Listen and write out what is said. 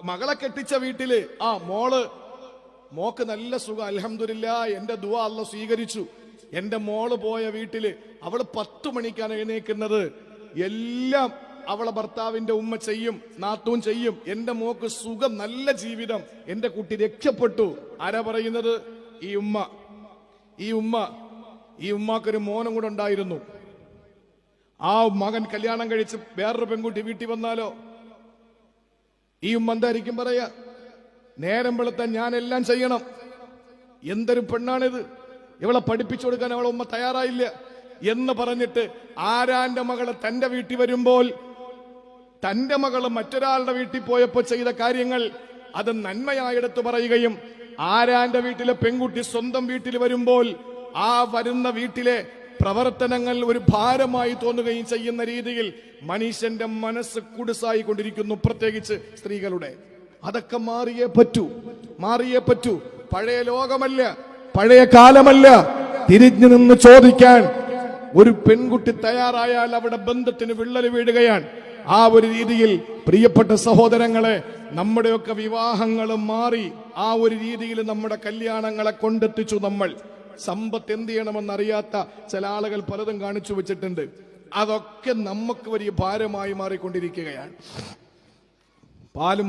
മകളെ കെട്ടിച്ച വീട്ടില് മോക്ക് നല്ല സുഖം, അൽഹംദുലില്ലാ. എന്റെ ദുആ അല്ലാഹ് സ്വീകരിച്ചു. എന്റെ മോള് പോയ വീട്ടില് അവള് 10 മണിക്കാണ് എഴുന്നേക്കുന്നത്. എല്ലാം അവളെ ഭർത്താവിന്റെ ഉമ്മ ചെയ്യും, നാത്തൂൻ ചെയ്യും. എന്റെ മോക്ക് സുഖം, നല്ല ജീവിതം. എന്റെ കുട്ടി രക്ഷപ്പെട്ടു. ആരാ പറയുന്നത്? ഈ ഉമ്മാക്കൊരു മോനും കൂടെ ഉണ്ടായിരുന്നു. ആ മകൻ കല്യാണം കഴിച്ച് വേറൊരു പെൺകുട്ടി വീട്ടിൽ വന്നാലോ ഈ ഉമ്മ എന്തായിരിക്കും പറയാ? നേരം വെളുത്താൻ ഞാൻ എല്ലാം ചെയ്യണം. എന്തൊരു പെണ്ണാണിത്! ഇവളെ പഠിപ്പിച്ചു കൊടുക്കാൻ അവളെ ഉമ്മ തയ്യാറായില്ല എന്ന് പറഞ്ഞിട്ട് ആരാന്റെ മകള് തന്റെ വീട്ടിൽ വരുമ്പോൾ, തന്റെ മകള് മറ്റൊരാളുടെ വീട്ടിൽ പോയപ്പോ ചെയ്ത കാര്യങ്ങൾ അത് നന്മയായെടുത്ത് പറയുകയും, ആരാന്റെ വീട്ടിലെ പെൺകുട്ടി സ്വന്തം വീട്ടിൽ വരുമ്പോൾ ആ വരുന്ന വീട്ടിലെ പ്രവർത്തനങ്ങൾ ഒരു ഭാരമായി തോന്നുകയും ചെയ്യുന്ന രീതിയിൽ മനുഷ്യന്റെ മനസ്സ് കുടുസായി കൊണ്ടിരിക്കുന്നു, പ്രത്യേകിച്ച് സ്ത്രീകളുടെ. അതൊക്കെ മാറിയേ പറ്റൂ. പഴയ ലോകമല്ല, പഴയ കാലമല്ല. തിരിഞ്ഞു നിന്ന് ചോദിക്കാൻ ഒരു പെൺകുട്ടി തയ്യാറായാൽ അവിടെ ബന്ധത്തിന് വിള്ളൽ വീഴുകയാണ്. ആ ഒരു രീതിയിൽ പ്രിയപ്പെട്ട സഹോദരങ്ങളെ, നമ്മുടെയൊക്കെ വിവാഹങ്ങൾ മാറി. ആ ഒരു രീതിയിൽ നമ്മുടെ കല്യാണങ്ങളെ കൊണ്ടെത്തിച്ചു. നമ്മൾ സമ്പത്ത് എന്ത് ചെയ്യണമെന്നറിയാത്ത ചില ആളുകൾ പലതും കാണിച്ചു വെച്ചിട്ടുണ്ട്. അതൊക്കെ നമുക്ക് വലിയ ഭാരമായി മാറിക്കൊണ്ടിരിക്കുകയാണ്. പാലും